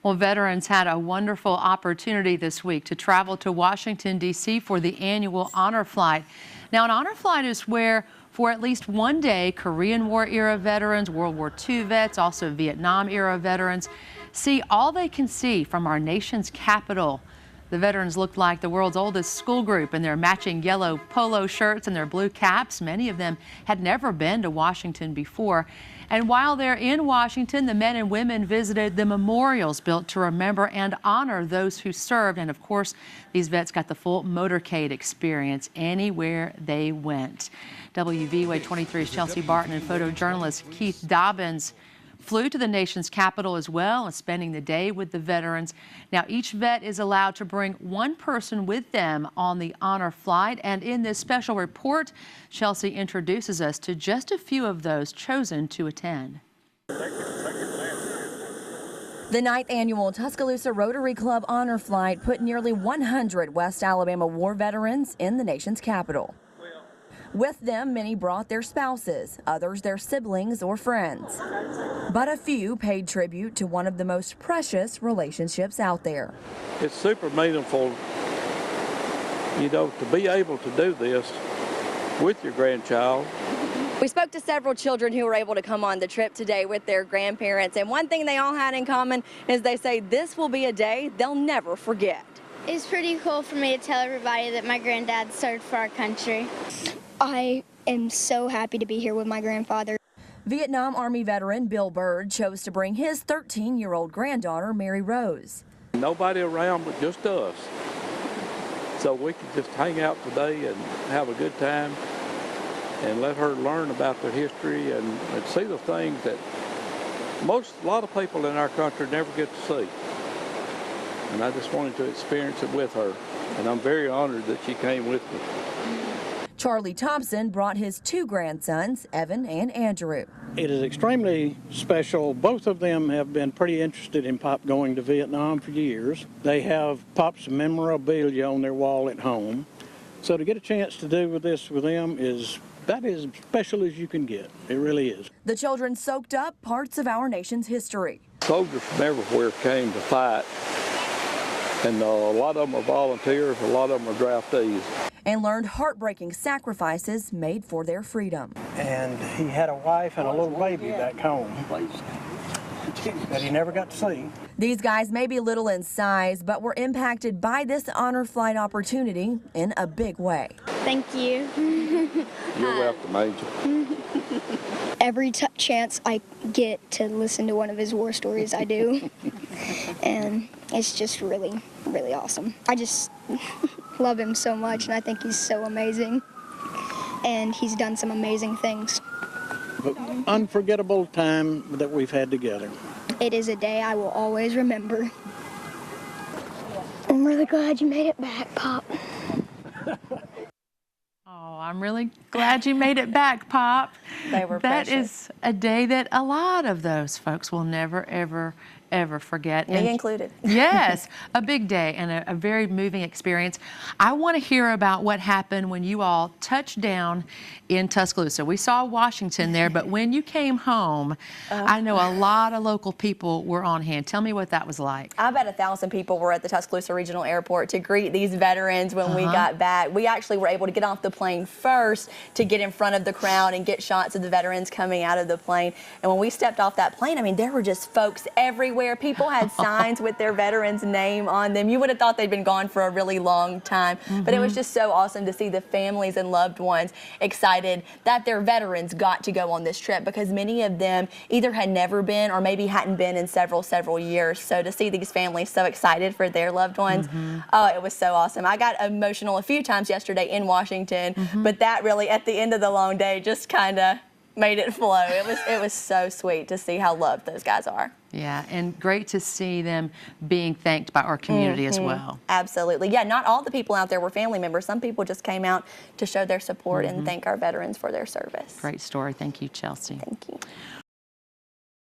Well, veterans had a wonderful opportunity this week to travel to Washington, D.C. for the annual Honor Flight. Now, an Honor Flight is where, for at least one day, Korean War era veterans, World War II vets, also Vietnam era veterans, see all they can see from our nation's capital. The veterans looked like the world's oldest school group in their matching yellow polo shirts and their blue caps. Many of them had never been to Washington before. And while they're in Washington, the men and women visited the memorials built to remember and honor those who served. And of course, these vets got the full motorcade experience anywhere they went. WVUA 23's Chelsea Barton and photojournalist Keith Dobbins flew to the nation's capital as well and spending the day with the veterans. Now, each vet is allowed to bring one person with them on the honor flight. And in this special report, Chelsea introduces us to just a few of those chosen to attend. The 9th annual Tuscaloosa Rotary Club Honor Flight put nearly 100 West Alabama war veterans in the nation's capital. With them, many brought their spouses, others their siblings or friends. But a few paid tribute to one of the most precious relationships out there. It's super meaningful, you know, to be able to do this with your grandchild. We spoke to several children who were able to come on the trip today with their grandparents, and one thing they all had in common is they say this will be a day they'll never forget. It's pretty cool for me to tell everybody that my granddad served for our country. I am so happy to be here with my grandfather. Vietnam Army veteran Bill Bird chose to bring his 13-year-old granddaughter, Mary Rose. Nobody around but just us. So we could just hang out today and have a good time and let her learn about their history and see the things that a lot of people in our country never get to see. And I just wanted to experience it with her. And I'm very honored that she came with me. Charlie Thompson brought his 2 grandsons, Evan and Andrew. It is extremely special. Both of them have been pretty interested in Pop going to Vietnam for years. They have Pop's memorabilia on their wall at home. So to get a chance to do this with them is about as special as you can get. It really is. The children soaked up parts of our nation's history. Soldiers from everywhere came to fight. And a lot of them are volunteers, a lot of them are draftees. And learned heartbreaking sacrifices made for their freedom. And he had a wife and a little baby back home that he never got to see. These guys may be little in size, but were impacted by this honor flight opportunity in a big way. Thank you. You're welcome, Angel. Every chance I get to listen to one of his war stories, I do. And it's just really, really awesome. I just love him so much, and I think he's so amazing. And he's done some amazing things. But unforgettable time that we've had together. It is a day I will always remember. I'm really glad you made it back, Pop. Oh, I'm really glad you made it back, Pop. They were That precious. is a day that a lot of those folks will never, ever forget. Me included. Yes, a big day and a very moving experience. I want to hear about what happened when you all touched down in Tuscaloosa. We saw Washington there, but when you came home, I know a lot of local people were on hand. Tell me what that was like. I bet 1,000 people were at the Tuscaloosa Regional Airport to greet these veterans when we got back. We actually were able to get off the plane first to get in front of the crowd and get shots of the veterans coming out of the plane. And when we stepped off that plane, I mean, there were just folks everywhere. People had signs with their veterans' name on them. You would have thought they'd been gone for a really long time, but it was just so awesome to see the families and loved ones excited that their veterans got to go on this trip, because many of them either had never been or maybe hadn't been in several years. So to see these families so excited for their loved ones, oh, it was so awesome. I got emotional a few times yesterday in Washington, but that really, at the end of the long day, just kind of made it flow. It was so sweet to see how loved those guys are. Yeah, and great to see them being thanked by our community as well. Absolutely. Yeah, not all the people out there were family members. Some people just came out to show their support and thank our veterans for their service. Great story. Thank you, Chelsea. Thank you.